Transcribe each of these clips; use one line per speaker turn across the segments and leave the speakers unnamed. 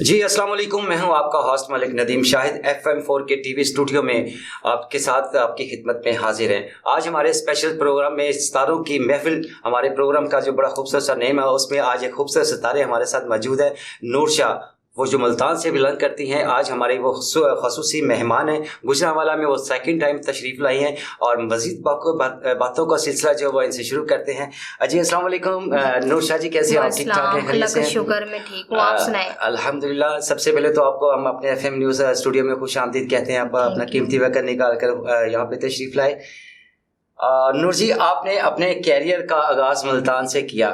जी अस्सलाम वालेकुम, मैं हूं आपका होस्ट मलिक नदीम शाहिद FM4 के टीवी स्टूडियो में आपके साथ आपकी खिदमत में हाजिर हैं। आज हमारे स्पेशल प्रोग्राम में सितारों की महफिल, हमारे प्रोग्राम का जो बड़ा खूबसूरत सा नेम है, उसमें आज एक खूबसूरत सितारे हमारे साथ मौजूद है। नूर शाह, वो जो मुल्तान से बिलोंग करती हैं, आज हमारी वो खसूसी मेहमान हैं। गुजरांवाला में वो सेकंड टाइम तशरीफ़ लाई हैं और मज़ीद बातों का सिलसिला जो वो इनसे शुरू करते हैं। जी अस्सलाम वालेकुम नूर शाह जी, कैसे आप? ठीक ठाक हैं?
अल्लाह का शुक्र, मैं ठीक हूँ, आप सुनाएं?
अल्हम्दुलिल्लाह। सबसे पहले तो आपको हम अपने FM न्यूज़ स्टूडियो में खुश आमदीद कहते हैं। आप अपना कीमती वक्त निकाल कर यहाँ पे तशरीफ़ लाए। नूर जी, आपने अपने कैरियर का आगाज मुल्तान से किया।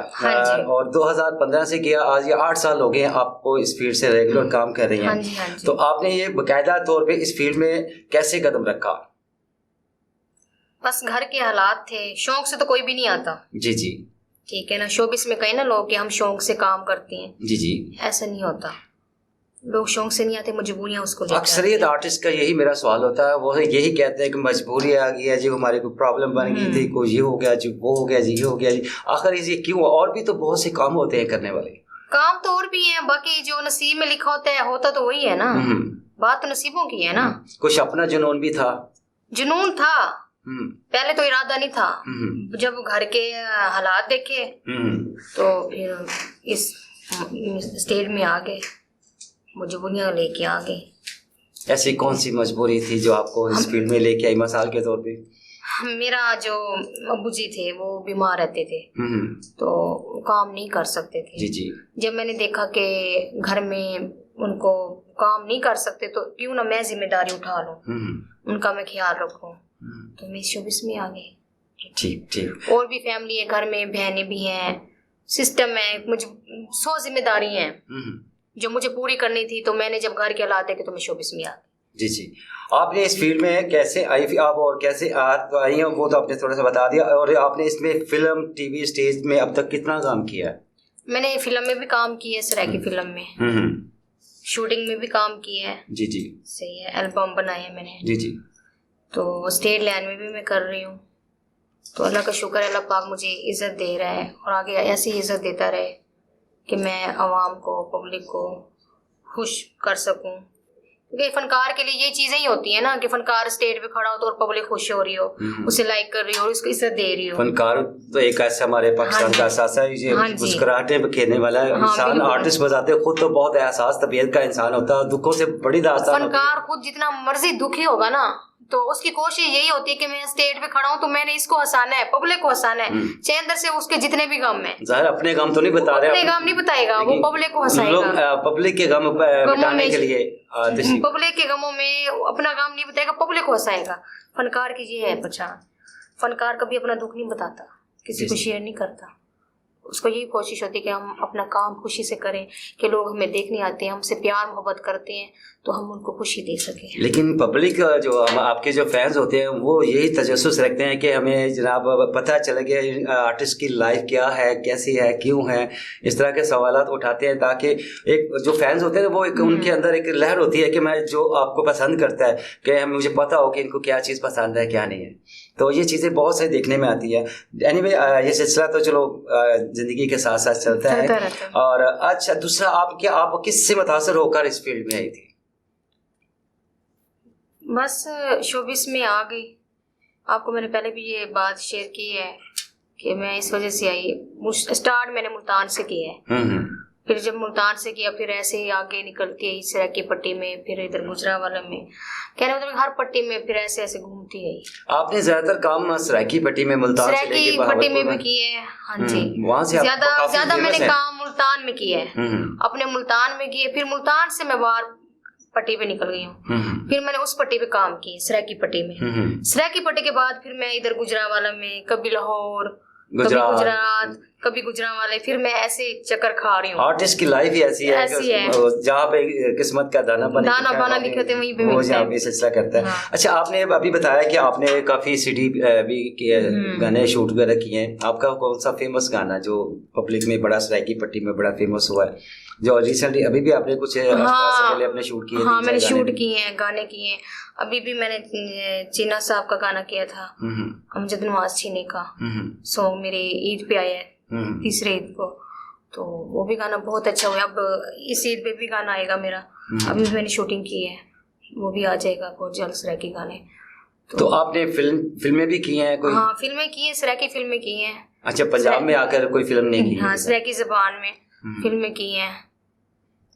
और 2015 से किया। आज ये 8 साल हो गए आपको इस फील्ड से रेगुलर काम कर रही हैं।
हाँ जी।
तो आपने ये बाकायदा तौर पे इस फील्ड में कैसे कदम रखा?
बस घर के हालात थे, शौक से तो कोई भी नहीं आता।
जी जी,
ठीक है ना। शोबिस में कहीं ना लोग कि हम शौक से काम करते हैं।
जी जी,
ऐसा नहीं होता, लोग शौक से नहीं आते, मजबूरियां उसको लेकर।
अक्सरियत आर्टिस्ट का यही मेरा सवाल होता है, वो यही कहते हैं कि मजबूरी आ गई है जी, हमारे को प्रॉब्लम बन गई थी, कोई ये हो गया जी, वो हो गया जी, ये हो गया जी। आखिर ये क्यों? और भी तो बहुत से काम होते हैं करने वाले।
काम तो और भी हैं, बाकी जो नसीब में लिखा होता तो वही है ना। बात तो नसीबों की है ना।
कुछ अपना जुनून भी था?
जुनून था, पहले तो इरादा नहीं था। जब घर के हालात देखे तो फिर इस स्टेज में आ गए, मजबूरियां लेके आ गई।
ऐसी कौन सी मजबूरी थी जो आपको इस फील्ड में लेके आई? मिसाल के तौर पे
मेरा जो अब्बू जी थे वो बीमार रहते थे, तो काम नहीं कर सकते थे।
जी जी।
जब मैंने देखा कि घर में उनको काम नहीं कर सकते, तो क्यों ना मैं जिम्मेदारी उठा लूं, उनका मैं ख्याल रखूं, तो मैं शोबिस में आ गई।
ठीक ठीक।
और भी फैमिली है, घर में बहनें भी हैं, सिस्टम है, मुझे 100 जिम्मेदारी हैं जो मुझे पूरी करनी थी। तो मैंने जब घर के हालात देखे तो मैं शोबिस में आ गई।
जी जी। आपने इस फील्ड में कैसे आई आप, और कैसे आई हैं वो तो आपने थोड़ा सा बता दिया। और आपने इसमें फिल्म, टीवी, स्टेज में अब तक कितना काम किया है?
मैंने फिल्म में भी काम किया है, सराय की फिल्म में शूटिंग में भी काम किया है।
जी जी,
सही है। एल्बम बनाए हैं मैंने।
जी जी।
तो स्टेट लाइन में भी मैं कर रही हूँ। तो अल्लाह का शुक्र है, अल्लाह पाक मुझे इज्जत दे रहा है और आगे ऐसी इज्जत देता रहे कि मैं आवाम को, पब्लिक को खुश कर सकूं। क्योंकि फनकार के लिए ये चीजें ही होती है ना कि फनकार स्टेज पे खड़ा हो तो और पब्लिक खुश हो रही हो, उसे लाइक कर रही हो और उसको इज्जत दे रही हो।
फनकार तो एक ऐसा हमारे पाकिस्तान का एहसास है, ये मुस्कुराहटे खेलने वाला इंसान, आर्टिस्ट बजाते खुद तो बहुत एहसास तबीयत का इंसान होता है, दुखों से बड़ी दास्तान।
फनकार खुद जितना मर्जी दुखी होगा ना, तो उसकी कोशिश यही होती है कि मैं स्टेज पे खड़ा हूँ तो मैंने इसको हंसाना है, पब्लिक को हंसाना है, चाहे अंदर से उसके जितने भी गम है।
जाहिर अपने गम तो नहीं बता रहे,
अपने गम नहीं बताएगा, वो पब्लिक को हंसाएगा।
पब्लिक के गम मिटाने के लिए,
पब्लिक के गमों में अपना गम नहीं बताएगा, पब्लिक को हंसाएगा। फनकार की ये है पहचान। फनकार कभी अपना दुख नहीं बताता, किसी को शेयर नहीं करता। उसको यही कोशिश होती है कि हम अपना काम खुशी से करें, कि लोग हमें देखने आते हैं, हमसे प्यार मोहब्बत करते हैं, तो हम उनको खुशी दे सकें।
लेकिन पब्लिक जो आपके जो फैंस होते हैं वो यही तजस्सुस रखते हैं कि हमें जनाब पता चले कि आर्टिस्ट की लाइफ क्या है, कैसी है, क्यों है, इस तरह के सवालात उठाते हैं, ताकि एक जो फैंस होते हैं वो एक उनके अंदर एक लहर होती है कि मैं जो आपको पसंद करता है, कि मुझे पता हो कि इनको क्या चीज़ पसंद है, क्या नहीं है। तो ये चीज़ें बहुत सारी देखने में आती है। एनीवे, ये सिलसिला तो चलो ज़िंदगी के साथ साथ चलता है। और अच्छा, दूसरा, आप किससे मुतासर होकर इस फील्ड में आई थी?
बस शोबिस में आ गई। आपको मैंने पहले भी ये बात शेयर की है कि मैं इस वजह से आई। स्टार्ट मैंने मुल्तान से किया है, फिर जब मुल्तान से किया फिर ऐसे ही आगे निकलती है सराय की पट्टी में, फिर इधर गुजरांवाला में, कहने मतलब हर पट्टी में फिर ऐसे ऐसे घूमती है।
आपने ज्यादातर काम सराय की पट्टी में, मुल्तान से लेके
पट्टी में भी किए हैं। हाँ जी,
वहाँ से
ज्यादा मैंने काम मुल्तान में किया है, अपने मुल्तान में किए। फिर मुल्तान से मैं बाहर पट्टी पे निकल गई हूँ, फिर मैंने उस पट्टी पे काम किए, सराय की पट्टी में। सराय की पट्टी के बाद फिर मैं इधर गुजरांवाला में, कभी लाहौर, कभी गुजरात, कभी गुजरांवाला, फिर मैं ऐसे चक्कर खा रही हूँ।
आर्टिस्ट की लाइफ ही ऐसी है जहाँ पे किस्मत का दाना
पाना लिखा थे वहीं पे मिलता है,
सिलसिला करता है। हाँ। अच्छा, आपने अभी बताया कि आपने काफी CD भी किए, गाने शूट वगैरह किए हैं। आपका कौन सा फेमस गाना जो पब्लिक में बड़ा, सराय की पट्टी में बड़ा फेमस हुआ है, जो रिसेंटली अभी भी आपने कुछ पहले अपने शूट किए?
हाँ, मैंने शूट किए हैं, गाने किए हैं। अभी भी मैंने चीना साहब का गाना किया था, अमजद नवाज चीनी का सॉन्ग, मेरे ईद पे आया है, तीसरे ईद को। तो वो भी गाना बहुत अच्छा हुआ। अब इस ईद पे भी गाना आएगा मेरा, अभी मैंने शूटिंग की है, वो भी आ जाएगा बहुत जल्द, सराकी गाने।
तो आपने फिल्में भी की हैं कोई?
हाँ फिल्में की हैं, सराकी फिल्में की हैं।
अच्छा, पंजाब में आकर कोई फिल्म नहीं की?
हाँ सराकी ज़बान में फिल्में की हैं।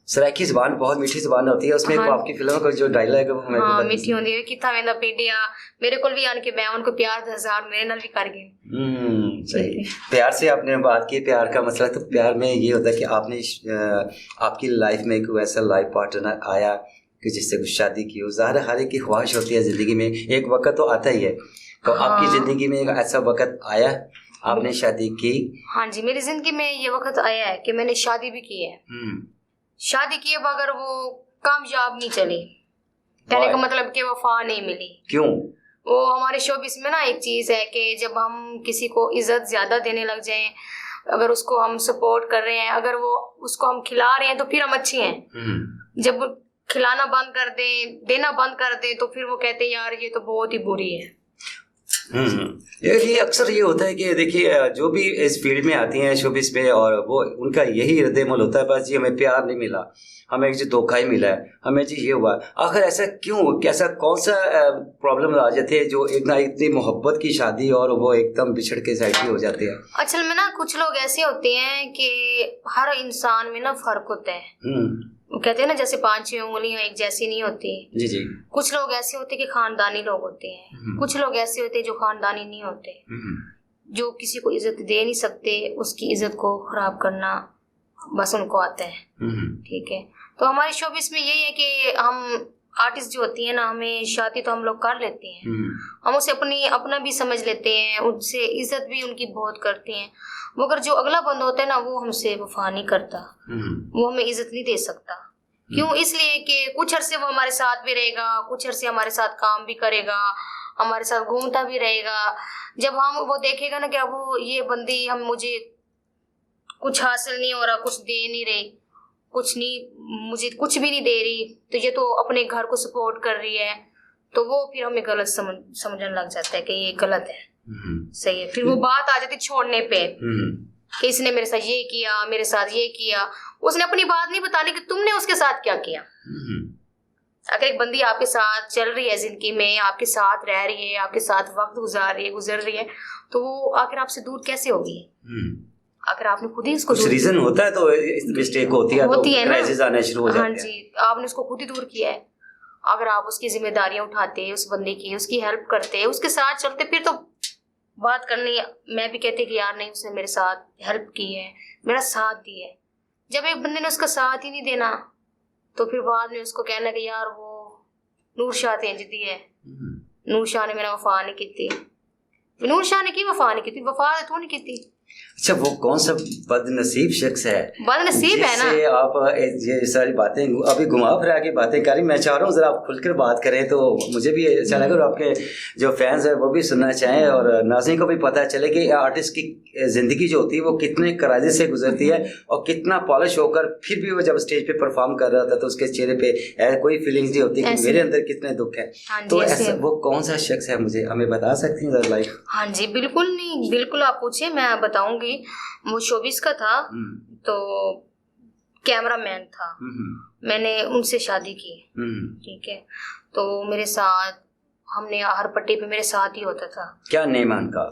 सराकी ज़बान बहुत मीठी ज़बान होती है, उसमें
हाँ,
आपकी फिल्म का जो डायलॉग है वो हमें
हाँ मीठी होती है। कितना वेंदा पेडिया मेरे को भी आन के मैं उनको प्यार 1000 मेरे नाल भी कर गए।
सही। प्यार से आपने बात की, प्यार का मसला, तो प्यार में ये होता है कि आपने आपकी लाइफ में कोई ऐसा लाइफ पार्टनर आया कि जिससे कुछ शादी की हो। ज़ाहिर हर एक की ख्वाहिश होती है ज़िंदगी में, एक वक्त तो आता ही है। तो आपकी ज़िंदगी में एक ऐसा वक्त आया, आपने शादी की?
हाँ जी, मेरी जिंदगी में ये वक्त आया है कि मैंने शादी भी की है। शादी की मगर वो कामयाब नहीं चली, कहने का मतलब कि वफा नहीं मिली।
क्यों?
वो हमारे शोबिस में ना एक चीज है कि जब हम किसी को इज्जत ज्यादा देने लग जाएं, अगर उसको हम सपोर्ट कर रहे हैं, अगर वो उसको हम खिला रहे हैं तो फिर हम अच्छे हैं। जब खिलाना बंद कर दे, देना बंद कर दे, तो फिर वो कहते हैं यार ये तो बहुत ही बुरी है।
ये अक्सर ये होता है कि देखिए जो भी इस फील्ड में आती हैं शोबिस में, और वो उनका यही हृदय होता है, बस जी हमें प्यार नहीं मिला, हमें जी धोखा ही मिला है, हमें जी ये हुआ। आखिर ऐसा क्यों, कैसा कौन सा प्रॉब्लम आ जाते हैं जो एक ना इतनी मोहब्बत की शादी और वो एकदम बिछड़ के साइड भी हो जाते हैं?
असल में ना कुछ लोग ऐसे होते हैं कि हर इंसान में ना फर्क होता है। वो कहते हैं ना जैसे 5-6 उंगलियां एक जैसी नहीं होती।
जी जी।
कुछ लोग ऐसे होते हैं कि खानदानी लोग होते हैं, कुछ लोग ऐसे होते हैं जो खानदानी नहीं होते, जो किसी को इज्जत दे नहीं सकते, उसकी इज्जत को खराब करना बस उनको आता है। ठीक है, तो हमारे शोबिस में यही है कि हम आर्टिस्ट जो होती है ना, हमें शादी तो हम लोग कर लेते हैं, हम उसे अपना भी समझ लेते हैं, उनसे इज्जत भी उनकी बहुत करते हैं, मगर जो अगला बंदा होता है ना वो हमसे वफा नहीं करता, वो हमें इज्जत नहीं दे सकता। क्यों? इसलिए कि कुछ अरसे वो हमारे साथ भी रहेगा, कुछ अरसे हमारे साथ काम भी करेगा, हमारे साथ घूमता भी रहेगा। जब हम वो देखेगा ना कि अब ये बंदी हम मुझे कुछ हासिल नहीं हो रहा, कुछ दे नहीं रही, कुछ नहीं, मुझे कुछ भी नहीं दे रही, तो ये तो अपने घर को सपोर्ट कर रही है, तो वो फिर हमें गलत समझने लग जाता है कि ये गलत है। सही है, फिर वो बात आ जाती छोड़ने पे कि इसने मेरे साथ ये किया, मेरे साथ ये किया। उसने अपनी बात नहीं बतानी कि तुमने उसके साथ क्या किया। अगर एक बंदी आपके साथ चल रही है जिंदगी में, आपके साथ रह रही है, आपके साथ वक्त गुजर रही है, तो वो आखिर आपसे दूर कैसे होगी? अगर आपने खुद ही उसको
कुछ रीजन होता है तो मिस्टेक होती है तो क्राइसिस आना शुरू हो जाते हैं।
हाँ जी, आपने उसको खुद ही दूर किया है। अगर आप उसकी जिम्मेदारियां उठाते, उस बंदे की, उसकी हेल्प करते, उसके साथ चलते, फिर तो बात करनी, मैं भी कहती कि यार नहीं उसने मेरे साथ हेल्प की है, मेरा साथ दिया है। जब एक बंदे ने उसका साथ ही नहीं देना, तो फिर बाद में उसको कहना कि यार वो नूर शाह ते इंजदी है, नूर शाह ने मेरा वफा नहीं की। नूर शाह ने की वफा नहीं की, वफा तो नहीं की।
अच्छा, वो कौन सा बदनसीब शख्स है,
बदनसीब है ना?
आप ये सारी बातें अभी घुमा फिरा के बातें कर रही, मैं चाह रहा हूँ जरा आप खुलकर बात करें तो मुझे भी अच्छा लगे और आपके जो फैंस हैं वो भी सुनना चाहें और नाज़रीन को भी पता चले कि आर्टिस्ट की ज़िंदगी जो होती है वो कितने क्राइसिस से गुजरती है और कितना पॉलिश होकर फिर भी वो जब स्टेज पे परफॉर्म कर रहा था तो उसके चेहरे पे कोई फीलिंग्स नहीं होती कि मेरे अंदर कितने दुख है। तो ऐसा वो कौन सा शख्स है, मुझे हमें बता सकती हैं लाइफ?
हाँ जी, बिल्कुल नहीं, बिल्कुल आप पूछिए, मैं बताऊंगी। वो शोबिस का था, तो कैमरामैन था, मैंने उनसे शादी की। ठीक है, तो मेरे साथ हमने हर पट्टी पे मेरे साथ ही होता था।
क्या नेम है उनका?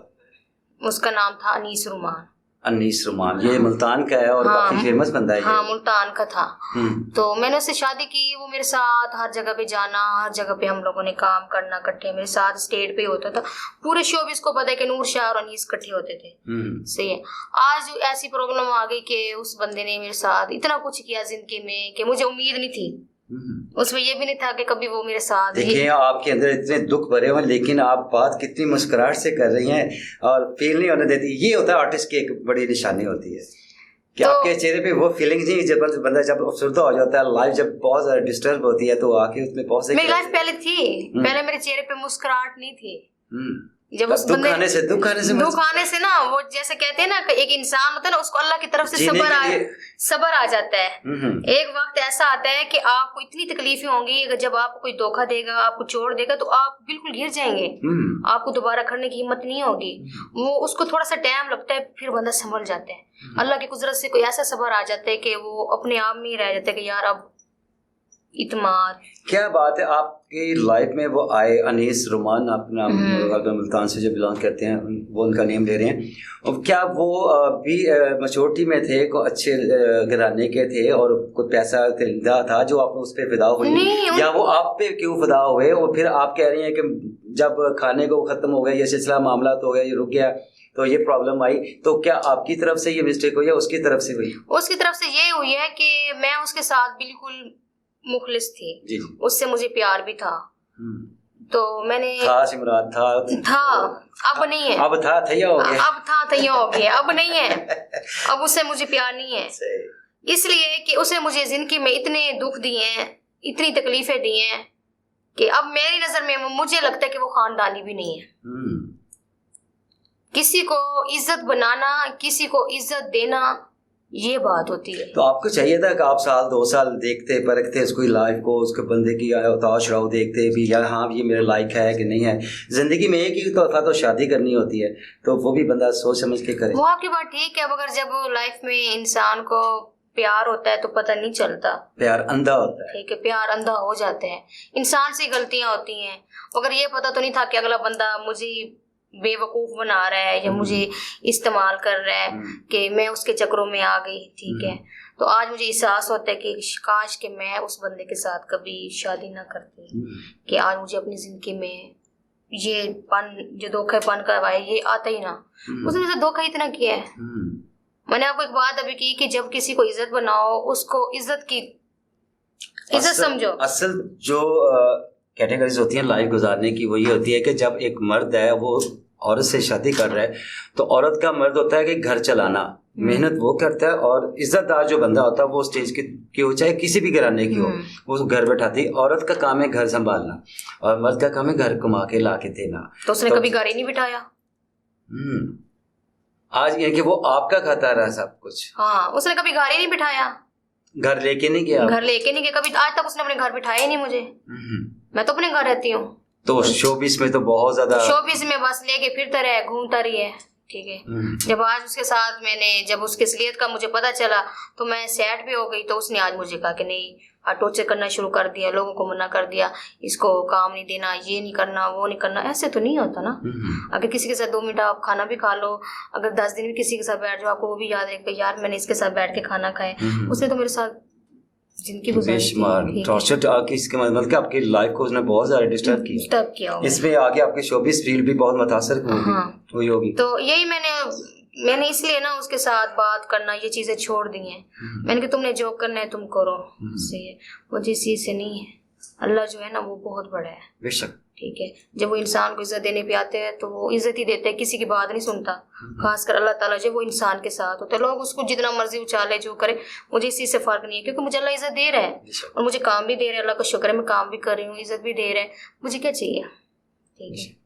उसका नाम था अनीस रुमान।
अनीस रुमान, ये मुल्तान का है और काफी फेमस बंदा है।
हाँ, मुल्तान का था। तो मैंने उससे शादी की, वो मेरे साथ हर जगह पे जाना, हर जगह पे हम लोगों ने काम करना इकट्ठे, मेरे साथ स्टेज पे होता था। पूरे शोबिस को पता है कि नूर शाह और अनीस इकट्ठे होते थे। सही है। आज ऐसी प्रॉब्लम आ गई कि उस बंदे ने मेरे साथ इतना कुछ किया जिंदगी में कि मुझे उम्मीद नहीं थी, उसमें ये भी नहीं था कि कभी वो मेरे साथ। देखिए
आपके अंदर इतने दुख भरे हुए, लेकिन आप बात कितनी मुस्कुराहट से कर रही हैं और फील नहीं होने देती। ये होता है आर्टिस्ट की एक बड़ी निशानी होती है कि आपके चेहरे पे वो फीलिंग्स नहीं, जब बंदा जब अफसरदा हो जाता है, लाइफ जब बहुत ज्यादा डिस्टर्ब होती है तो आके उसमें बहुत से।
मेरी लाइफ पहले थी, पहले मेरे चेहरे पे मुस्कुराहट नहीं थी, जब उस
दुख आने से
ना, वो जैसे कहते हैं ना, एक इंसान होता है ना, उसको अल्लाह की तरफ से सबर आ जाता है। एक वक्त ऐसा आता है कि आपको इतनी तकलीफें होंगी, अगर जब आपको कोई धोखा देगा, आपको छोड़ देगा, तो आप बिल्कुल गिर जाएंगे, आपको दोबारा करने की हिम्मत नहीं होगी। वो उसको थोड़ा सा टाइम लगता है, फिर बंदा संभल जाता है। अल्लाह की कुदरत से कोई ऐसा सबर आ जाता है कि वो अपने आप में ही रह जाता है कि यार अब इत्माद।
क्या बात है, आपकी लाइफ में वो आए अनीस रोमान, अपना मुल्तान से जो बिलोंग करते हैं, वो उनका नेम ले रहे हैं, और क्या वो भी मैच्योरिटी में थे, को अच्छे घराने के थे और कोई पैसा खरीदा था जो आप उस पर फिदा हुई, या वो आप पे क्यों फिदा हुए? और फिर आप कह रही हैं कि जब खाने को खत्म हो गया, ये सिलसिला मामला तो हो गया, ये रुक गया, तो ये प्रॉब्लम आई, तो क्या आपकी तरफ से ये मिस्टेक हुई या उसकी तरफ से हुई?
उसकी तरफ से ये हुई है कि मैं उसके साथ बिल्कुल मुखलिस थी जी। उससे मुझे प्यार भी था, तो मैंने
सिमरान था
अब नहीं है,
अब था थैया हो गया,
अब नहीं है, अब उससे मुझे प्यार नहीं है, इसलिए कि उसने मुझे जिंदगी में इतने दुख दिए हैं, इतनी तकलीफें दी हैं कि अब मेरी नजर में मुझे लगता है कि वो खानदानी भी नहीं है। किसी को इज्जत बनाना, किसी को इज्जत देना, ये बात होती है।
तो आपको चाहिए था कि आप 1-2 साल देखते परखते उसकी लाइफ को, उसके बंदे की उतार चढ़ाव देखते भी, यार हाँ ये मेरे लायक है कि नहीं है। जिंदगी में एक ही तो शादी करनी होती है, तो वो भी बंदा सोच समझ के करे।
वो आपकी बात ठीक है, मगर जब लाइफ में इंसान को प्यार होता है तो पता नहीं चलता,
प्यार अंधा होता है।
ठीक है, प्यार अंधा हो जाते हैं, इंसान से गलतियां होती हैं। अगर ये पता तो नहीं था कि अगला बंदा मुझे बेवकूफ बना रहा है या मुझे इस्तेमाल कर रहा है, कि मैं उसके चक्रों में आ गई, ठीक है। तो आज मुझे एहसास होता है कि काश कि मैं उस बंदे के साथ कभी शादी ना करती, कि आज मुझे अपनी जिंदगी में ये जो धोखेपन करवाए ये आता ही ना। उसने मुझे धोखा इतना किया है। मैंने आपको एक बात अभी की कि जब किसी को इज्जत बनाओ, उसको इज्जत समझो।
असल जो कैटेगरीज होती हैं लाइफ गुजारने की, वही होती है कि जब एक मर्द है वो औरत से शादी कर रहा है, तो औरत का मर्द होता है कि घर चलाना, मेहनत वो करता है, और इज्जतदार जो बंदा होता है वो स्टेज की हो, चाहे किसी भी घराने की हो, वो घर बैठाती। औरत का काम है घर संभालना और मर्द का काम है घर कमा के ला के देना।
तो उसने कभी घर ही नहीं बिठाया।
आज ये कि वो आपका खाता रहा सब कुछ।
हाँ, उसने कभी घर ही नहीं बिठाया,
घर लेके नहीं गया
कभी। आज तक उसने अपने घर बिठाया ही नहीं मुझे। मैं तो अपने घर रहती हूँ।
तो शोबिस में तो बहुत ज्यादा,
शोबिस में बस लेके फिरता रहे, घूमता रही है, ठीक है। जब आज उसके साथ जब उसकी असलियत का मुझे पता चला तो मैं सैड भी हो गई। तो उसने आज मुझे कहा कि नहीं, टॉर्चर करना शुरू कर दिया, लोगों को मना कर दिया, इसको काम नहीं देना, ये नहीं करना, वो नहीं करना। ऐसे तो नहीं होता ना। अगर किसी के साथ 2 मिनट आप खाना भी खा लो, अगर 10 दिन भी किसी के साथ बैठ जाओ, आपको वो भी याद है कि यार मैंने इसके साथ बैठ के खाना खाया। उसने तो मेरे साथ जिनकी
टॉर्चर मतलब कि आपकी लाइफ को उसने बहुत ज्यादा डिस्टर्ब किया। इसमें आगे आपके शोबिस फील्ड भी बहुत मुतासर हुई होगी।
तो यही मैंने इसलिए ना उसके साथ बात करना, ये चीजें छोड़ दी हैं। मैंने कि तुमने जो करना है तुम करो, वो जिस चीज से नहीं है। अल्लाह जो है ना वो बहुत बड़ा है,
बेशक,
ठीक है। जब वो इंसान को इज्जत देने पे आते हैं तो वो इज्जत ही देते हैं, किसी की बात नहीं सुनता। खासकर अल्लाह ताला जो वो इंसान के साथ होता है। लोग उसको जितना मर्जी उछाले, जो करे, मुझे इस चीज से फर्क नहीं है, क्योंकि मुझे अल्लाह इज्जत दे रहा है और मुझे काम भी दे रहा है। अल्लाह का शुक्र है, मैं काम भी कर रही हूँ, इज्जत भी दे रहा है, मुझे क्या चाहिए, ठीक है।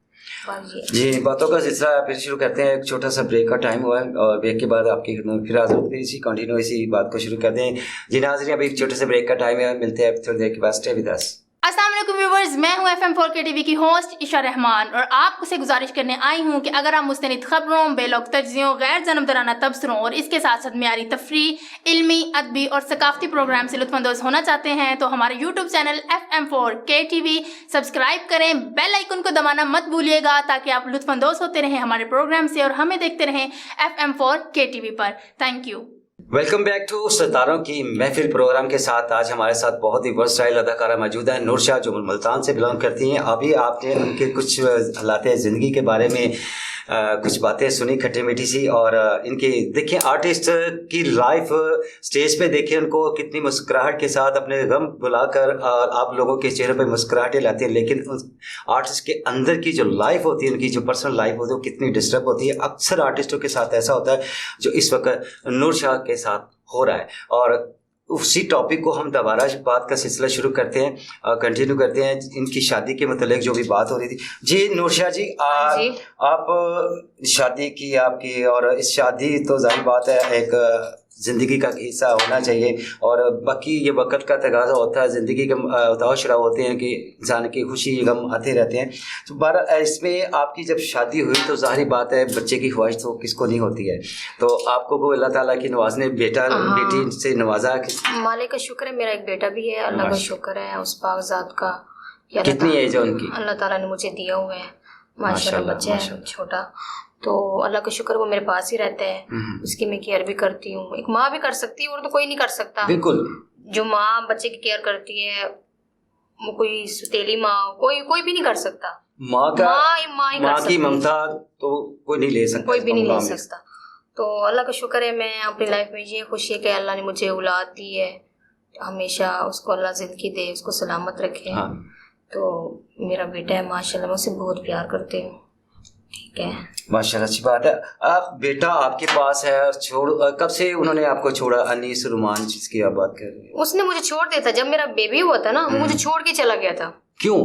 जी, बातों का सिलसिला फिर शुरू करते हैं। एक छोटा सा ब्रेक का टाइम हुआ है और ब्रेक के बाद आपकी फिर हाजिर इसी कंटिन्यू इसी बात को शुरू करते हैं। जी नाज़रीन, अभी एक छोटे से ब्रेक का टाइम है, मिलते हैं थोड़ी देर के बाद। Stay with us.
अस्सलाम वालेकुम व्यूवर्स, मैं हूं FM4 KTV की होस्ट इशा रहमान और आपसे गुजारिश करने आई हूं कि अगर आप मुस्तनिद खबरों, बेलौक तज्जियों, गैर जनमदराना तबसरों और इसके साथ साथ म्यारी तफरीह, इल्मी, अदबी और सकाफती प्रोग्राम से लुत्फ़अंदोज़ होना चाहते हैं तो हमारे YouTube channel FM4 KTV subscribe करें। बेल आइकन को दबाना मत भूलिएगा ताकि आप लुत्फ़अंदोज़ होते रहें हमारे प्रोग्राम से और हमें देखते रहें FM4 KTV पर। Thank you.
Welcome back to सितारों की महफिल प्रोग्राम के साथ। आज हमारे साथ बहुत ही वर्सटाइल अदाकारा मौजूद है, नूरशाह, जो मुल्तान से बिलोंग करती हैं। अभी आपने उनके कुछ हालात ज़िंदगी के बारे में कुछ बातें सुनी, खट्टी मीठी सी, और इनके देखिए आर्टिस्ट की लाइफ स्टेज पे देखिए उनको कितनी मुस्कुराहट के साथ अपने गम भुलाकर आप लोगों के चेहरे पे मुस्कुराहटें लाती है। लेकिन उस आर्टिस्ट के अंदर की जो लाइफ होती है, उनकी जो पर्सनल लाइफ होती है, वो कितनी डिस्टर्ब होती है। अक्सर आर्टिस्टों के साथ ऐसा होता है जो इस वक्त नूरशाह के साथ हो रहा है। और उसी टॉपिक को हम दोबारा बात का सिलसिला शुरू करते हैं, कंटिन्यू करते हैं इनकी शादी के मतलब जो भी बात हो रही थी। जी नूरशाह जी, आप शादी की आपकी, और इस शादी तो जाहिर बात है एक ज़िंदगी का हिस्सा होना चाहिए, और बाकी ये वक्त का तकाजा होता है, ज़िंदगी के उतार चढ़ाव होते हैं कि इंसान की खुशी गम आते रहते हैं। तो बारह इसमें आपकी जब शादी हुई तो जाहिर बात है बच्चे की ख्वाहिश तो किसको नहीं होती है, तो आपको को अल्लाह ताला की नवाजने बेटी से नवाजा।
मालिक का शुक्र है, मेरा एक बेटा भी है, अल्लाह का शुक्र है उस पाकज़ात का।
कितनी एज है उनकी?
अल्लाह ताला ने मुझे दिया हुआ है माशाल्लाह, बच्चा है छोटा, तो अल्लाह का शुक्र वो मेरे पास ही रहता है, उसकी मैं केयर भी करती हूँ। एक माँ भी कर सकती है और तो कोई नहीं कर सकता।
बिल्कुल, जो
माँ बच्चे की केयर करती है वो कोई सुतेली माँ कोई भी नहीं कर सकता।
माँ की ममता तो कोई नहीं ले सकता,
कोई भी नहीं ले सकता। तो अल्लाह का शुक्र है, मैं अपनी लाइफ में ये खुशी है कि अल्लाह ने मुझे औलाद दी है, हमेशा उसको अल्लाह जिंदगी दे, उसको सलामत रखे। हाँ। तो मेरा बेटा है माशाल्लाह, मैं उसे बहुत प्यार करती हूँ। ठीक है, माशाल्लाह, अच्छी बात है। आप बेटा आपके पास है, और कब से उन्होंने आपको छोड़ा? अनीस रुमान जिसकी आप बात कर रहे हैं, उसने मुझे छोड़ दिया था जब मेरा बेबी हुआ था ना, वो मुझे छोड़ के चला गया था। क्यों?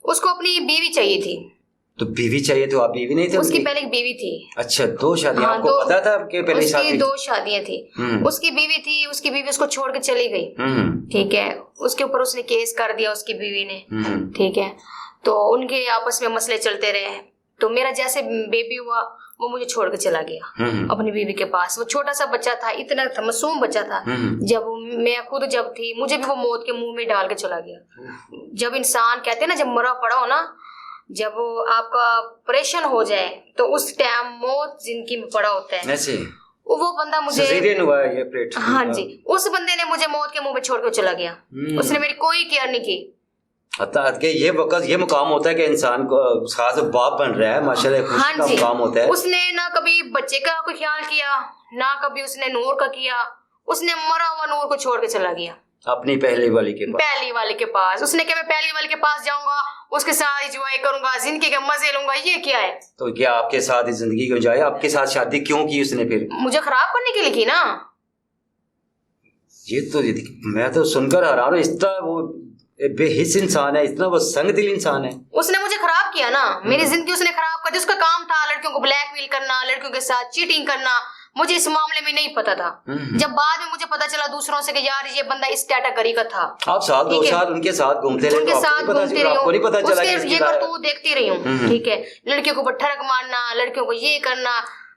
उसको अपनी बीवी चाहिए थी। तो बीवी चाहिए तो आप बीवी नहीं थे? उसकी पहले एक बीवी थी। अच्छा, 2 शादियां? हाँ, आपको पता था कि पहले शादी? 2 शादियां थी। उसकी बीवी थी, उसकी बीवी उसको छोड़ के चली गई। ठीक है, उसके ऊपर उसने केस कर दिया उसकी बीवी ने। ठीक है, तो उनके आपस में मसले चलते रहे, तो मेरा जैसे बेबी हुआ वो मुझे छोड़ के चला गया अपनी बीवी के पास। वो छोटा सा बच्चा था, इतना था, मासूम बच्चा था। जब मैं खुद जब थी, मुझे भी वो मौत के मुंह में डाल के चला गया। जब इंसान कहते हैं ना, जब मरा पड़ा हो ना, जब आपका ऑपरेशन हो जाए तो उस टाइम मौत जिंदगी में पड़ा होता है। ऐसे वो बंदा मुझे हुआ है ये, हाँ जी, उस बंदे ने मुझे मौत के मुंह में छोड़ के चला गया। उसने मेरी कोई केयर नहीं की। कि ये वक्त ये मुकाम होता है कि इंसान को खास बाप बन रहा है माशाल्लाह, खुशी का मुकाम होता है। उसने ना कभी बच्चे का कोई ख्याल किया, ना कभी उसने नूर का किया। उसने मरा हुआ नूर को छोड़ के चला गया अपनी पहली वाली के पास। उसने कहा मैं पहली वाली के पास जाऊंगा, उसके साथ एंजॉय करूंगा, जिंदगी के मजे लूंगा। ये क्या है? तो क्या आपके साथ जिंदगी को एंजॉय, आपके साथ शादी क्यों की उसने? फिर मुझे खराब करने के लिए की ना। ये तो मैं तो सुनकर हैरान हूं, इस तरह वो बेहिस इंसान है, इतना वो संग दिल इंसान है। उसने मुझे खराब किया ना, मेरी जिंदगी उसने खराब कर दी। उसका काम था लड़कियों को ब्लैकमेल करना, लड़कियों के साथ चीटिंग करना। मुझे इस मामले में नहीं पता था। जब बाद में मुझे पता चला दूसरों से कि यार ये बंदा इस कैटेगरी का था। आप साल 2 साल उनके साथ घूमते रहे, उनके साथ घूमती रही हूँ, ये करतूत देखती रही हूँ। ठीक है, लड़कियों को बट्ठरक मारना, लड़कियों को ये करना।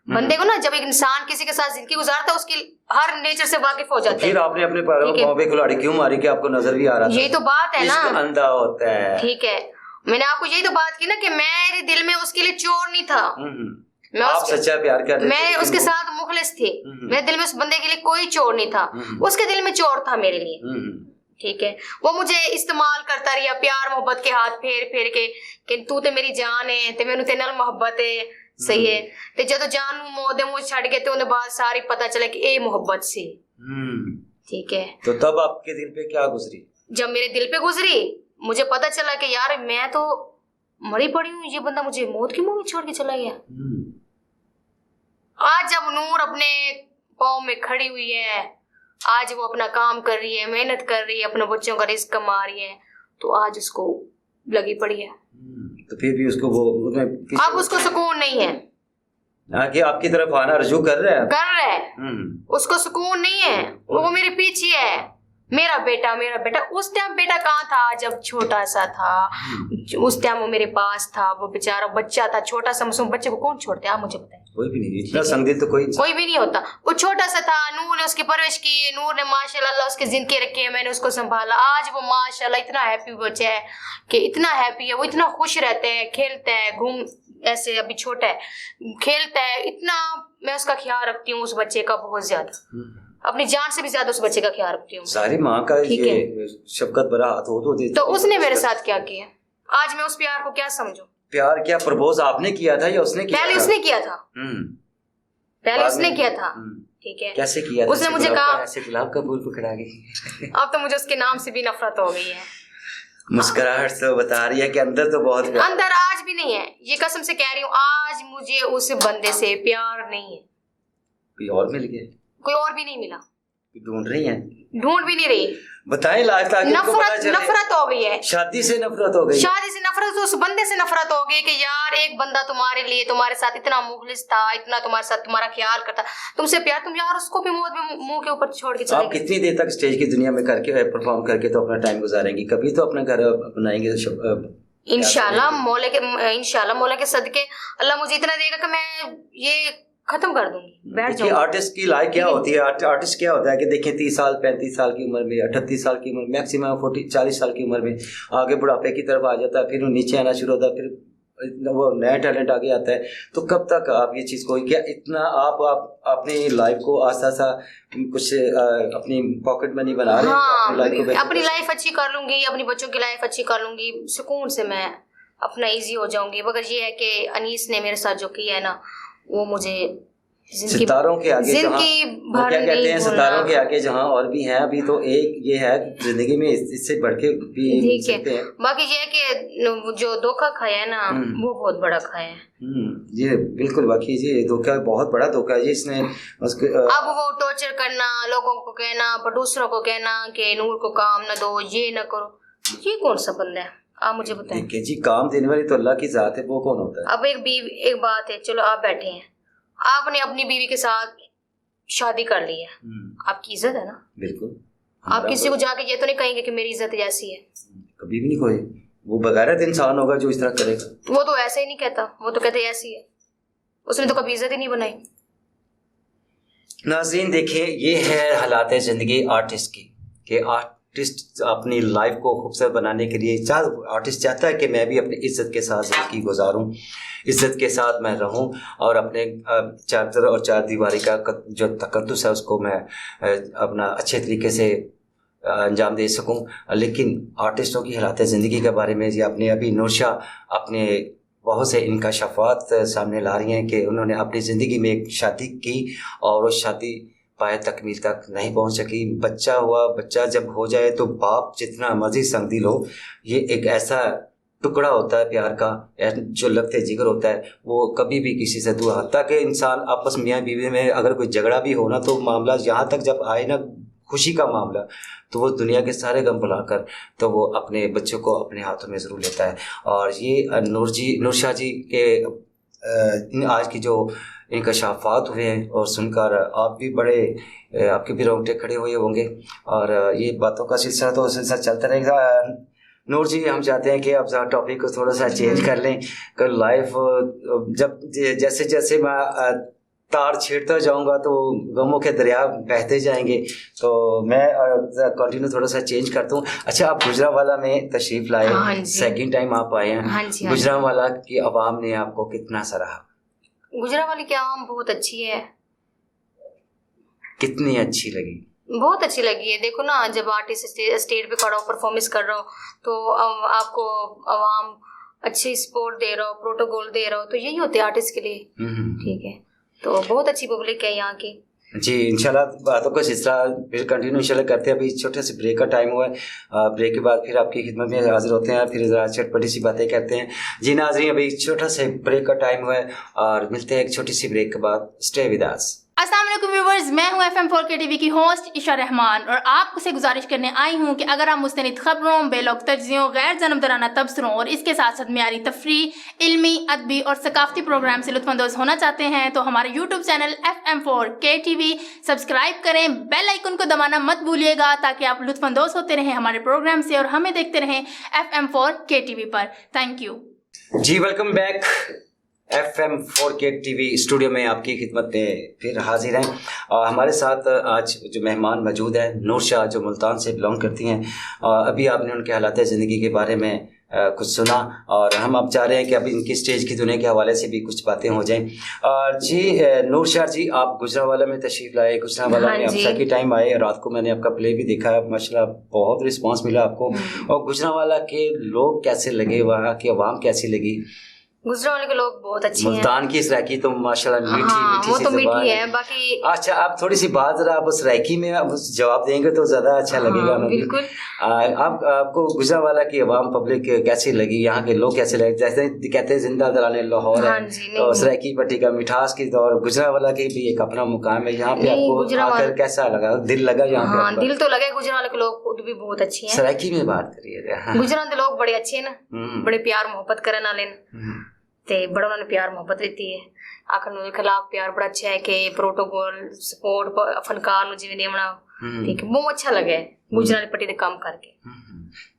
बंदे को ना, जब एक इंसान किसी के साथ जिंदगी गुजारता है, उसकी हर नेचर से वाकिफ हो जाता है। फिर आपने अपने पैरों पे कुल्हाड़ी क्यों मारी कि आपको नजर भी आ रहा था? यही तो बात है ना, अंधा होता है। ठीक है, मैंने आपको यही तो बात की ना कि मेरे दिल में उसके लिए चोर नहीं था। आप सच्चा प्यार कर रहे थे, मैं उसके साथ मुखलिस थी। मेरे दिल में उस बंदे के लिए कोई चोर नहीं था, उसके दिल में चोर था मेरे लिए। ठीक है, वो मुझे इस्तेमाल करता रहा, प्यार मोहब्बत के हाथ फेर फेर के कि तू तो मेरी जान है, ते मैनू तेरे नाल मोहब्बत है। सही है, ते जदों जान मौत दे मुझे छड़ के, ते उन्हें बाद सारी पता चला कि ये मोहब्बत सी। ठीक है, तो तब आपके दिल पे क्या गुजरी? जब मेरे दिल पे गुजरी, मुझे पता चला कि यार मैं तो मरी पड़ी हूँ, ये बंदा मुझे मौत के मुंह में छोड़ के चला गया। आज जब नूर अपने पाँव में खड़ी हुई है, आज वो अपना काम कर रही है, मेहनत कर रही है, अपने बच्चों का रिस्क कमा रही है, तो आज उसको लगी पड़ी है। तो फिर भी उसको वो अब उसको सुकून नहीं है। आगे आपकी तरफ आना रजू कर रहा है। उसको सुकून नहीं है, वो मेरे पीछे है। मेरा बेटा उस टाइम बेटा कहाँ था? जब छोटा सा था, उस टाइम वो मेरे पास था। वो बेचारा बच्चा था, छोटा सा मासूम बच्चे को कौन छोड़ते? आप मुझे बताएं। कोई भी नहीं, इतना संदिग्ध तो कोई भी नहीं होता। वो छोटा सा था, नूर ने उसकी परवरिश की, नूर ने माशाल्लाह उसकी जिंदगी रखी है, मैंने उसको संभाला। आज वो माशाल्लाह इतना हैप्पी बच्चा है कि इतना हैप्पी है, वो इतना खुश रहते हैं, खेलते हैं, घूम ऐसे, अभी छोटा है, खेलता है इतना। मैं उसका ख्याल रखती हूँ उस बच्चे का बहुत ज्यादा, अपनी जान से भी ज्यादा उस बच्चे का ख्याल रखती हूँ। सारी माँ का ये शफकत भरा हाथ हो तो उसने मेरे साथ क्या किया? आज मैं उस प्यार को क्या समझूं? प्यार क्या प्रपोज आपने किया था या उसने किया? पहले उसने किया था। पहले उसने किया था। ठीक है, कैसे किया था? उसने मुझे कहा ऐसे गुलाब का फूल पकड़ा गई। अब तो मुझे उसके नाम से भी नफरत हो गई है। मुस्कुराहट से बता रही है कि अंदर तो बहुत अंदर आज भी नहीं है, ये कसम से कह रही हूँ। आज मुझे उस बंदे से प्यार नहीं है। कोई और मिल गया? कोई और भी नहीं मिला।
ढूंढ रही हैं?
ढूंढ भी नहीं रही,
बताएं लास्ट ताकि उनको पता चले।
नफरत हो गई है,
शादी से नफरत हो गई,
शादी से नफरत, उस बंदे से नफरत हो गई कि यार एक बंदा तुम्हारे लिए, तुम्हारे साथ इतना मुखलिस था, इतना तुम्हारे साथ तुम्हारा ख्याल करता, तुमसे प्यार, तुम यार उसको भी मौत में मुंह के ऊपर छोड़ के चले
आप कितनी देर तक स्टेज की दुनिया में करके परफॉर्म करके तो अपना टाइम गुजारेंगी? कभी तो अपना घर बनाएंगे।
इंशाल्लाह मौला के सदके अल्लाह मुझे इतना देगा कि मैं ये खत्म कर दूंगी, बैठ जाऊंगी।
आर्टिस्ट की लाइफ क्या होती है? आर्टिस्ट क्या होता है कि देखें 30 साल 35 साल की उम्र में, 38 साल की उम्र, मैक्सिमम 40 साल की उम्र में आगे बुढ़ापे की तरफ आ जाता है, फिर वो नीचे आना शुरू होता है, फिर वो नया टैलेंट आगे आता है। तो कब तक आप ये चीज़ को, क्या इतना आप अपनी लाइफ को आस्ता सा कुछ अपनी पॉकेट मनी बना रहे हैं?
हाँ, अपनी लाइफ अच्छी कर लूंगी, अपनी बच्चों की लाइफ अच्छी कर लूंगी, सुकून से मैं अपना इजी हो जाऊंगी। मगर ये है कि अनीस ने मेरे साथ जो किया है ना, वो मुझे
सितारों के आगे,
जिंदगी भर
क्या कहते हैं, सितारों के आगे जहाँ और भी हैं अभी, तो एक ये है जिंदगी में इससे बढ़ के भी सकते हैं।
बाकी ये है कि जो धोखा खाया है ना, वो बहुत बड़ा खाया है।
ये बिल्कुल बाकी ये धोखा, बहुत बड़ा धोखा है जी इसने उसके।
अब वो टॉर्चर करना, लोगों को कहना, प्रोड्यूसरों को कहना कि नूर को काम न दो, ये न करो, ये कौन सा बंदा है आप मुझे बताएं?
देखिए जी, काम देने वाली तो अल्लाह की जात है, वो कौन होता है?
अब एक बात है, चलो आप बैठे हैं, आपने अपनी बीवी के साथ शादी कर ली है, आपकी इज्जत है ना?
बिल्कुल।
आप किसी को जाके ये तो नहीं कहेंगे कि मेरी इज्जत ऐसी है,
कभी भी नहीं। कोई वो बगैरत इंसान होगा जो इस तरह करेगा।
वो तो ऐसे ही नहीं कहता, वो तो कहते ऐसी है, उसने तो कभी इज्जत ही नहीं बनाई।
नाज़रीन देखिए, ये है हालात है जिंदगी आर्टिस्ट की, कि आर्टिस्ट अपनी लाइफ को खूबसूरत बनाने के लिए आर्टिस्ट चाहता है कि मैं भी अपनी इज्जत के साथ ज़िंदगी गुजारूं, इज्जत के साथ मैं रहूं और अपने चादर और चार दीवारी का जो तकद्दुस है उसको मैं अपना अच्छे तरीके से अंजाम दे सकूं। लेकिन आर्टिस्टों की हालात ज़िंदगी के बारे में जी आपने अभी नूरशा अपने बहुत से इनकशाफात सामने ला रही हैं कि उन्होंने अपनी ज़िंदगी में एक शादी की और वो शादी पाए तकमील तक नहीं पहुंच सकी। बच्चा हुआ, बच्चा जब हो जाए तो बाप जितना मर्जी संगदिल हो, ये एक ऐसा टुकड़ा होता है प्यार का, जो लगते जिगर होता है, वो कभी भी किसी से दूर, हत्ता कि इंसान आपस मियाँ बीवी में अगर कोई झगड़ा भी हो ना, तो मामला यहाँ तक जब आए ना खुशी का मामला, तो वो दुनिया के सारे गम भुलाकर तो वो अपने बच्चों को अपने हाथों में ज़रूर लेता है। और ये नूरशा जी के आज की जो इनकशाफात हुए हैं और सुनकर आप भी बड़े, आपके भी रोंगटे खड़े हुए होंगे और ये बातों का सिलसिला चलता रहेगा। नूर जी, हम चाहते हैं कि अब टॉपिक को थोड़ा सा चेंज कर लें। कल लाइफ जब जैसे जैसे मैं तार छेड़ता जाऊंगा तो गमों के दरिया बहते जाएंगे, तो मैं कंटिन्यू थोड़ा सा चेंज करता हूँ। अच्छा, आप गुजरांवाला में तशरीफ़ लाए,
हाँ,
सेकंड टाइम आप आए हैं।
हाँ,
गुजरांवाला की आवाम ने आपको कितना सराहा?
गुजरांवाला की आवाम बहुत अच्छी है।
कितनी अच्छी लगी?
बहुत अच्छी लगी है। देखो ना, जब आर्टिस्ट स्टेज पे खड़ा हो, परफॉर्मेंस कर रहा हो, तो आपको आवाम अच्छी सपोर्ट दे रहा हो, प्रोटोकॉल दे रहा हो, तो यही होते हैं आर्टिस्ट के लिए। ठीक है, तो बहुत अच्छी पब्लिक है यहाँ की
जी। इंशाल्लाह बातों का सिलसिला फिर कंटिन्यू इंशाल्लाह करते हैं। अभी छोटे से ब्रेक का टाइम हुआ है, ब्रेक के बाद फिर आपकी खिदमत में हाजिर होते हैं, फिर ज़रा चटपटी सी बातें करते हैं। जी नाज़रीन, अभी छोटा सा ब्रेक का टाइम हुआ है और मिलते हैं एक छोटी सी ब्रेक के बाद। Stay with us.
अस्सलाम वालेकुम व्यूअर्स, मैं हूं FM4 KTV की होस्ट इशा रहमान और आपसे गुजारिश करने आई हूं कि अगर आप मुस्तनिद खबरों, बेलौक तज्जियों, गैर जनमदराना तबसरों और इसके साथ साथ मियारी तफरी, इल्मी, अदबी और सकाफती प्रोग्राम से लुत्फ़अंदोज़ होना चाहते हैं तो हमारे YouTube channel FM4 KTV subscribe करें, बेल आइकन को दबाना मत भूलिएगा ताकि आप लुत्फ़अंदोज़ होते रहें हमारे प्रोग्राम से और हमें देखते रहें FM4 KTV पर। Thank you
ji. Welcome back. FM4 KTV studio में आपकी खिदमत में फिर हाजिर हैं और हमारे साथ आज जो मेहमान मौजूद हैं, नूरशा, जो मुल्तान से बिलोंग करती हैं। अभी आपने उनके हालात ज़िंदगी के बारे में कुछ सुना और हम अब चाह रहे हैं कि अभी इनकी स्टेज की दुनिया के हवाले से भी कुछ बातें हो जाएं। और जी नूरशा जी, आप गुजरांवाला में तशरीफ़ लाए, गुजरांवाला में अफसा की टाइम आए, रात को मैंने आपका प्ले भी देखा है, माशाल्लाह बहुत रिस्पांस मिला आपको। और गुजरांवाला के लोग कैसे लगे, वहाँ की आवाम कैसी लगी?
गुजरावाला के लोग बहुत अच्छे हैं।
मुल्तान की सराइकी तो माशाल्लाह मीठी
हाँ,
मीठी
वो
सी
तो
ज़बान
मीठी है। बाकी
अच्छा, आप थोड़ी सी बात जरा आप सराइकी में आप जवाब देंगे तो ज्यादा अच्छा लगेगा।
हाँ, बिल्कुल।
आपको गुजरावाला की आवाम पब्लिक कैसी लगी, यहाँ के लोग कैसे लगे? जैसे कहते हैं जिंदा दलाने लाहौर
हाँ
है,
जी,
तो सराइकी पट्टी का मिठास की और गुजरावाला की भी एक अपना मुकाम है। यहाँ पे
नहीं,
आपको
गुजरावाला-
आकर कैसा लगा, दिल लगा यहाँ पे
हाँ,
आपका?
दिल तो लगे। गुजरावाला के लोग खुद भी बहुत अच्छे हैं।
सराइकी में बात करिए। हाँ।
गुजरात के लोग बड़े अच्छे हैं ना, बड़े प्यार मोहब्बत करने वाले ने, ते बड़ा उन्होंने प्यार मोहब्बत देती है। आखिर उनके खिलाफ प्यार बड़ा अच्छा है कि प्रोटोकॉल सपोर्ट फनकार जिवें देवना, ठीक है, बहुत अच्छा लगे गुजराती पट्टी दे काम करके।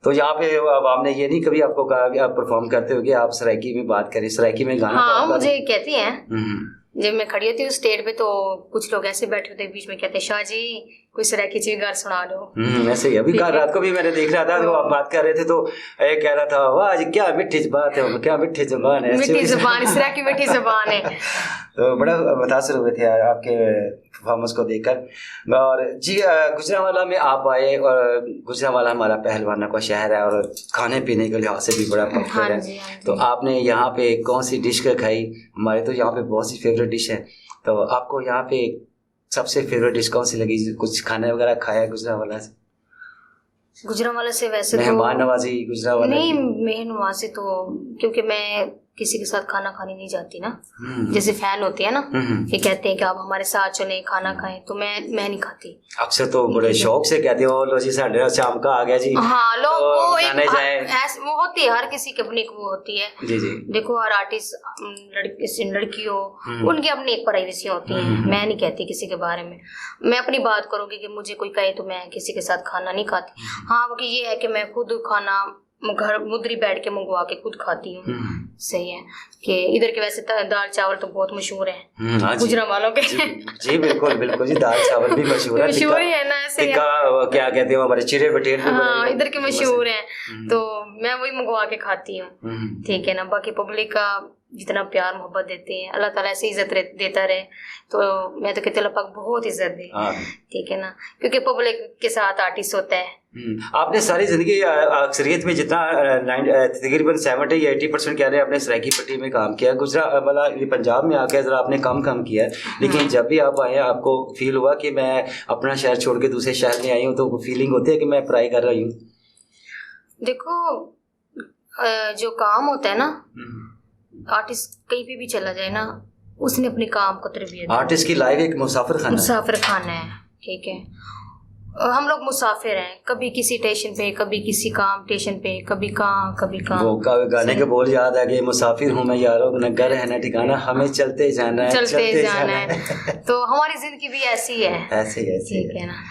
तो यहाँ पे अब आपने ये नहीं कभी आपको कहा कि आप परफॉर्म करते हो कि आप सराइकी में बात करें, सराइकी में गाना?
हाँ, मुझे कहती हैं जब मैं खड़ी होती हूँ स्टेज पे, तो कुछ लोग ऐसे बैठे होते हैं बीच में, कहते हैं शाह जी कोई सराइकी चीज गार सुना दो।
ऐसे ही अभी कल रात को भी मैंने देख रहा था, तो आप बात कर रहे थे तो एक कह रहा था वाह जी क्या मीठी बात है, क्या मीठी जुबान है,
मीठी जुबान, सराइकी मीठी जुबान है।
तो बड़ा मुतासर हुए थे आपके परफॉर्मेंस को देखकर। और जी गुजरावाला में आप आए, और गुजरावाला हमारा पहलवाना का शहर है और खाने पीने के लिहाज से भी बड़ा पॉपुलर है। तो आपने यहाँ पे कौन सी डिश खाई? हमारे तो यहाँ पे बहुत सी फेवरेट डिश है, तो आपको यहाँ पे सबसे फेवरेट डिश कौन सी लगी? कुछ खाने वगैरह खाया गुजरावाला से?
गुजरावाला से वैसे तो
मेहमान नवाजी गुजरावाला
नहीं, मेहमान नवाजी तो क्योंकि मैं किसी के साथ खाना खाने नहीं जाती ना, जैसे फैन होते हैं ना, ये कहते हैं कि आप हमारे साथ चलें खाना खाएं, तो मैं नहीं खाती।
अक्सर तो बड़े शौक से कहते हो लो जी साढ़े शाम का आ गया जी।
हाँ, लोग
तो
वो
खाने जाए,
वो होती है, हर किसी की अपनी वो होती है।
जी जी।
देखो हर आर्टिस्ट लड़की हो, उनकी अपनी एक प्राइवेसी होती है। मैं नहीं कहती किसी के बारे में, मैं अपनी बात करूंगी कि मुझे कोई कहे तो मैं किसी के साथ खाना नहीं खाती। हाँ, बाकी ये है कि मैं खुद खाना घर मुद्री बैठ के मंगवा के खुद खाती हूँ। सही है कि इधर के वैसे दाल चावल तो बहुत मशहूर है गुजरावालों के।
जी बिल्कुल बिल्कुल जी, दाल चावल भी मशहूर है,
मशहूर ही है ना, ऐसे
क्या कहते हैं हमारे चिरे बटेर भी,
हाँ, इधर के मशहूर हैं, तो मैं वही मंगवा के खाती हूँ। ठीक है ना, बाकी पब्लिक का जितना प्यार मोहब्बत देते हैं, अल्लाह ताला ऐसे इज्जत देता रहे, तो मैं तो कहती हूँ अल्लाह पाक बहुत इज्जत दे। ठीक है ना, क्योंकि पब्लिक के साथ आर्टिस्ट होता है।
आपने सारी जिंदगी अक्सरियत में जितना तकरीबन 70-80% कह रहे हैं आपने सराइकी पट्टी में काम किया, गुजरावाला पंजाब में आके जरा आपने कम किया है, लेकिन जब भी आप आए आपको फील हुआ कि मैं अपना शहर छोड़ के दूसरे शहर में आई हूँ, तो फीलिंग होती है कि मैं पढ़ाई कर रही हूँ?
देखो जो काम होता है ना, आर्टिस्ट कहीं पे भी चला जाए ना, उसने अपने काम को तरबियत।
आर्टिस्ट की लाइफ एक मुसाफिर खाना
है। ठीक है, हम लोग मुसाफिर हैं, कभी किसी स्टेशन पे, कभी किसी काम स्टेशन पे, कभी कहाँ।
वो गाने के बोल याद आ गए, मुसाफिर हूँ मैं यारों, न घर है न ठिकाना, हमें चलते जाना है।
तो हमारी जिंदगी भी ऐसी है,
ऐसी
ठीक है ना।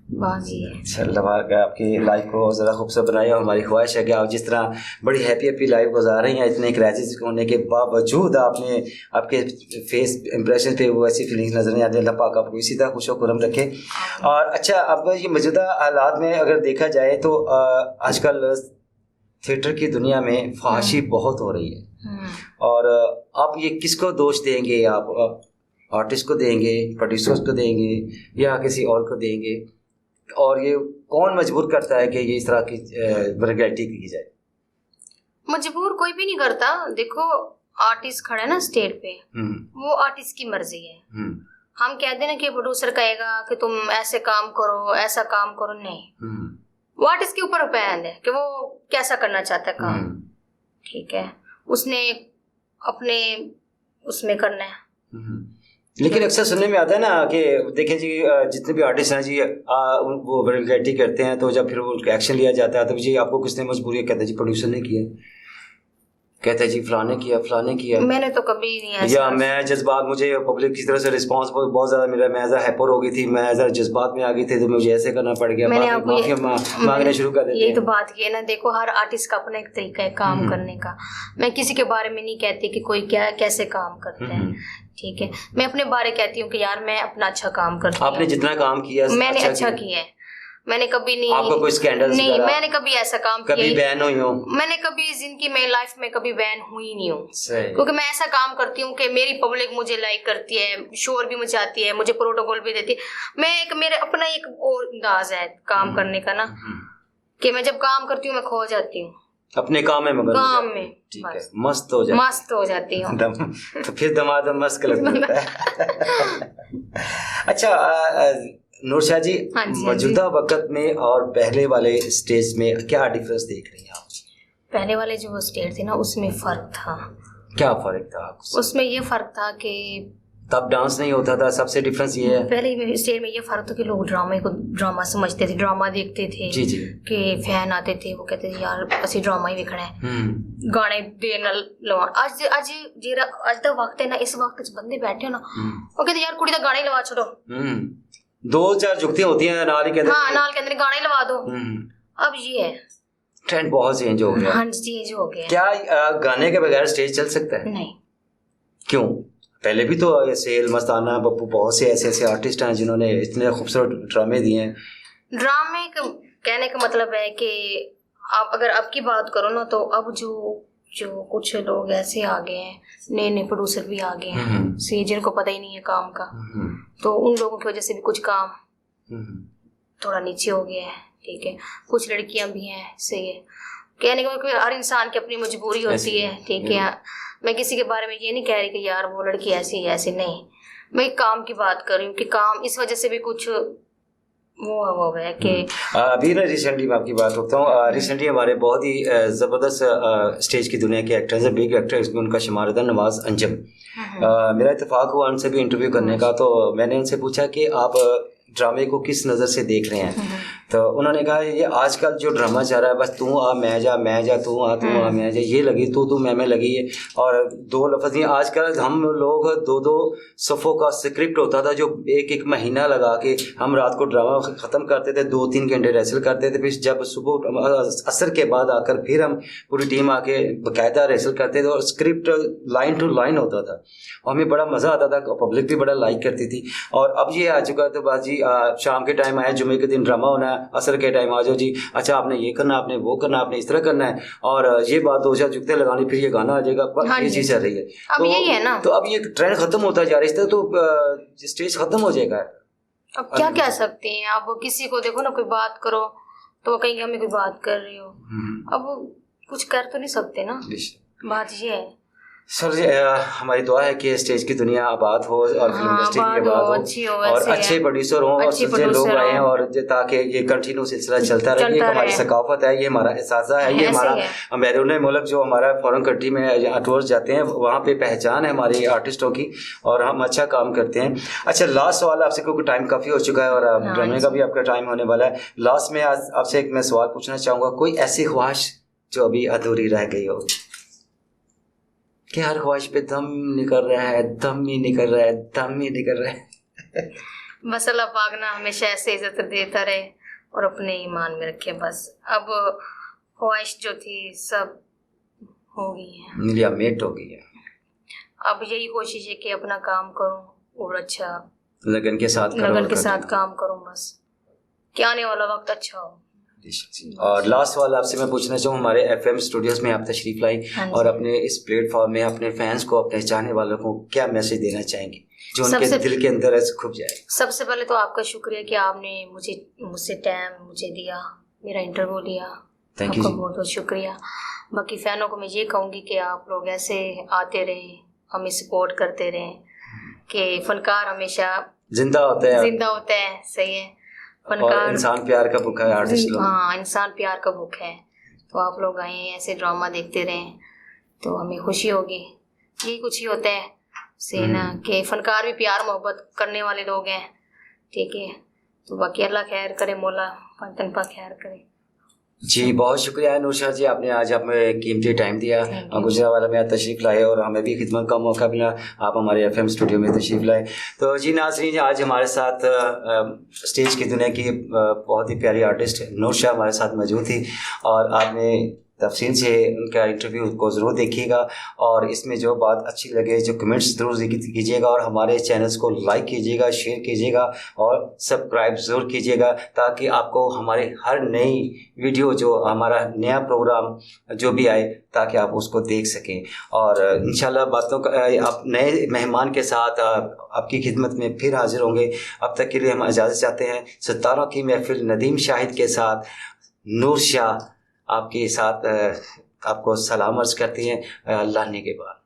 आपकी लाइफ को ज़रा खूबसूरत बनाया। हमारी ख्वाहिश है कि आप जिस तरह बड़ी हैप्पी लाइफ गुजार रही हैं, इतने क्राइसिस होने के बावजूद आपके फेस इंप्रेशन पे वो ऐसी फीलिंग्स नजर नहीं आती। अल्लाह पाक आपको इसी तरह खुश खुरम रखे। और अच्छा, अब ये मौजूदा हालात में अगर देखा जाए तो आजकल थिएटर की दुनिया में फहाशी बहुत हो रही है, और आप ये किसको दोष देंगे? आप आर्टिस्ट को देंगे, प्रोड्यूसर्स को देंगे, या किसी और को देंगे? और ये कौन मजबूर करता है कि ये इस तरह की वैरायटी की जाए?
मजबूर कोई भी नहीं करता। देखो आर्टिस्ट खड़े ना स्टेज पे, वो आर्टिस्ट की मर्जी है। हम कहते ना कि प्रोड्यूसर कहेगा कि तुम ऐसे काम करो, ऐसा काम करो, नहीं, वो आर्टिस्ट के ऊपर डिपेंड है कि वो कैसा करना चाहता है काम। ठीक है, उसने अपने उसमें करना है।
लेकिन अक्सर सुनने में आता है ना कि देखें जी, जितने भी आर्टिस्ट हैं जी वो वैरायटी करते हैं, तो जब फिर वो एक्शन लिया जाता है तो जी आपको किसने मजबूरी है? कहते हैं जी प्रोड्यूसर ने किया, कहते हैं जी फलाने किया। मैंने तो कभी नहीं ऐसा, या मैं जज्बात, मुझे पब्लिक की तरफ से रिस्पांस बहुत ज़्यादा मिला, मैं ज़रा हैपर हो गई थी, मैं ज़रा जज्बात में आ गई थी, तो मुझे ऐसे करना पड़ गया, माफी मांगने शुरू कर देते।
यही तो बात की है ना। देखो हर आर्टिस्ट का अपना एक तरीका है काम करने का। मैं किसी के बारे में नहीं कहती कि कोई क्या कैसे काम करता है। ठीक है, मैं अपने बारे कहती हूँ कि यार मैं अपना अच्छा काम करती हूँ।
आपने जितना काम किया
मैंने अच्छा किया है। मैंने कभी नहीं,
आपको कोई स्कैंडल
नहीं, मैंने कभी ऐसा काम किया,
कभी बैन हुई हो? मैंने
कभी जिंदगी में लाइफ में कभी बैन हुई नहीं हूँ, क्योंकि मैं ऐसा काम करती हूँ कि मेरी पब्लिक मुझे लाइक करती है, शोर भी मुझे आती है, मुझे प्रोटोकॉल भी देती है। मैं एक मेरे अपना एक और अंदाज है काम करने का ना, कि मैं जब काम करती हूँ मैं खो जाती हूँ।
अपने काम में मगन हो
काम
जाते हैं।
में
ठीक है,
बस
मस्त हो जाते
मस्त हो जाती हूँ।
तो फिर दमादम मस्त लगता है। अच्छा नूरशाह जी,
हाँ जी, हाँ जी।
मौजूदा वक्त में और पहले वाले स्टेज में क्या डिफरेंस देख रही हैं आप?
पहले वाले जो स्टेट थे ना उसमें फ़र्क था।
क्या फर्क था आपको?
उसमें ये फ़र्क था कि
तब डांस नहीं होता था, सबसे डिफरेंस ये है।
पहले स्टेज में ये फ़र्क था कि लोग ड्रामे को ड्रामा समझते थे, ड्रामा देखते थे।
जी जी।
कि फैन आते थे, वो कहते थे यार असि ड्रामा ही देखना है,
हम्म
गाने देर नाल लवा। अज अज जेरा अज दा वक्त है ना, इस वक्त च बंदे बैठे हो ना, वो कहते यार कुड़ी दा गाना ही लवा छोड़ो।
दो चार जुगतियां होती हैं नाल ही कहते
हाँ, नाल के अंदर गाना ही लवा दो। अब ये है,
ट्रेंड बहुत चेंज हो गया।
हाँ चेंज हो गया।
क्या गाने के बगैर स्टेज चल सकता है?
नहीं।
क्यों? पहले भी तो सेल मस्ताना पप्पू बहुत से ऐसे ऐसे आर्टिस्ट हैं जिन्होंने इतने खूबसूरत ड्रामे दिए हैं।
ड्रामे का कहने का मतलब है कि आप अगर अब की बात करो ना, तो अब जो कुछ लोग ऐसे आ गए हैं, नए नए प्रोड्यूसर भी आ गए हैं से जिनको पता ही नहीं है काम का, तो उन लोगों की वजह से भी कुछ काम थोड़ा नीचे हो गया है। ठीक है, कुछ लड़कियां भी हैं, सही है। कहने का मतलब हर इंसान की अपनी मजबूरी होती है। ठीक है, मैं किसी के बारे में ये नहीं कह रही कि यार वो लड़की ऐसी है ऐसी, नहीं, मैं काम की बात कर रही हूँ कि काम इस वजह से भी कुछ वो है कि
अभी ना रिसेंटली मैं आपकी बात करता हूँ। रिसेंटली हमारे बहुत ही ज़बरदस्त स्टेज की दुनिया के एक्टर्स हैं, बिग एक्टर्स में उनका शुमार था नवाज अंजम। मेरा इत्तेफाक हुआ उनसे भी इंटरव्यू करने का, तो मैंने उनसे पूछा कि आप ड्रामे को किस नज़र से देख रहे हैं। तो उन्होंने कहा ये आजकल जो ड्रामा चल रहा है, बस तू आ मैं जा तू आ मैं जा, ये लगी तू मैं लगी है, और दो लफ्ज़। आजकल हम लोग दो सफ़ों का स्क्रिप्ट होता था जो एक महीना लगा के हम रात को ड्रामा ख़त्म करते थे, 2-3 घंटे रेसल करते थे, फिर जब सुबह असर के बाद आकर फिर हम पूरी टीम आके बाकायदा रेसल करते थे, और स्क्रिप्ट लाइन टू लाइन होता था, और हमें बड़ा मज़ा आता था, पब्लिक भी बड़ा लाइक करती थी। और अब ये आ चुका है तो बाजी शाम के टाइम आया, जुमे के दिन ड्रामा होना है, असर के टाइम आ जाओ जी, अच्छा आपने ये करना, आपने वो करना, आपने इस तरह करना है, और ये बात 2-4 जुगते लगानी, फिर ये गाना आ जाएगा।
हाँ,
ये चीज़ चल रही है।
अब यही है ना,
तो अब ये ट्रेंड खत्म होता जा रहा है, इस तरह तो स्टेज खत्म हो जाएगा।
अब क्या कह सकते हैं। आप किसी को देखो ना, कोई बात करो तो वो कहेंगे हमें कोई बात कर रही हो। अब कुछ कर तो नहीं सकते ना, बात ये है।
सर हमारी दुआ है कि स्टेज की दुनिया आबाद हो और फिल्म इंडस्ट्री की आबाद हो, और अच्छे प्रोड्यूसर हों और सच्चे लोग आए हैं, और ताकि ये कंटिन्यू सिलसिला चलता रहे। ये हमारी सकाफत है, ये हमारा एहसास है, ये हमारा बैरून मुल्क जो हमारा फॉरेन कंट्री में टूर्स जाते हैं वहाँ पे पहचान है हमारे आर्टिस्टों की, और हम अच्छा काम करते हैं। अच्छा, लास्ट सवाल आपसे, क्योंकि टाइम काफ़ी हो चुका है और ड्रामे का भी आपका टाइम होने वाला है। लास्ट में आज आपसे एक मैं सवाल पूछना चाहूँगा, कोई ऐसी ख्वाहिश जो अभी अधूरी रह गई हो, कि हर ख्वाहिश पे दम निकल रहा है, दम ही निकल रहा है, दम ही निकल रहा है?
बस अल्लाह पाक ना हमेशा ऐसे इज्जत देता रहे और अपने ईमान में रखे। बस अब ख्वाहिश जो थी सब हो गई है,
मिलिया मेट हो गई है।
अब यही कोशिश है कि अपना काम करूं और अच्छा
लगन के साथ
काम करूं, बस कि आने वाला वक्त अच्छा हो।
और लास्ट वाला आपसे मैं पूछना चाहूँ, हमारे एफएम स्टूडियोज में आप तशरीफ लाई और अपने इस प्लेटफॉर्म में अपने फैंस को, अपने चाहने वालों को क्या मैसेज देना चाहेंगे जो उनके दिल के अंदर ऐसे खुप जाए?
सबसे पहले तो आपका शुक्रिया कि आपने मुझसे टाइम मुझे दिया, मेरा इंटरव्यू लिया, आपका बहुत बहुत शुक्रिया। बाकी फैनों को मैं ये कहूँगी कि आप लोग ऐसे आते रहें, हमें सपोर्ट करते रहें, कि फनकार हमेशा जिंदा होता है। सही है,
और इंसान प्यार का भूखा है, आर्टिस्ट लोग।
हाँ, इंसान प्यार का भूख है। तो आप लोग आए ऐसे ड्रामा देखते रहें तो हमें खुशी होगी। यही कुछ ही होता है से ना, कि फनकार भी प्यार मोहब्बत करने वाले लोग हैं। ठीक है, तो बाकी अल्लाह खैर करे, मौला पंतन पा खैर करे।
जी, बहुत शुक्रिया नूरशाह जी, आपने आज हमें कीमती टाइम दिया, गुजरावाला में तशरीफ़ लाए और हमें भी खिदमत का मौका मिला, आप हमारे एफएम स्टूडियो में तशरीफ़ लाए। तो जी नाज़रीन, आज हमारे साथ स्टेज की दुनिया की बहुत ही प्यारी आर्टिस्ट नूरशाह हमारे साथ मौजूद थी, और आपने तफसील से उनका इंटरव्यू को ज़रूर देखिएगा, और इसमें जो बात अच्छी लगे जो कमेंट्स ज़रूर कीजिएगा, और हमारे चैनल्स को लाइक कीजिएगा, शेयर कीजिएगा और सब्सक्राइब ज़रूर कीजिएगा, ताकि आपको हमारे हर नई वीडियो जो हमारा नया प्रोग्राम जो भी आए ताकि आप उसको देख सकें। और इंशाल्लाह बातों का आप नए मेहमान के साथ आपकी खिदमत में फिर हाजिर होंगे। अब तक के लिए हम इजाज़त चाहते हैं। सितारों की महफिल नदीम शाहिद के साथ नूरशाह, आपके साथ आपको सलाम अर्ज़ करते हैं अल्लाह ने के बाद।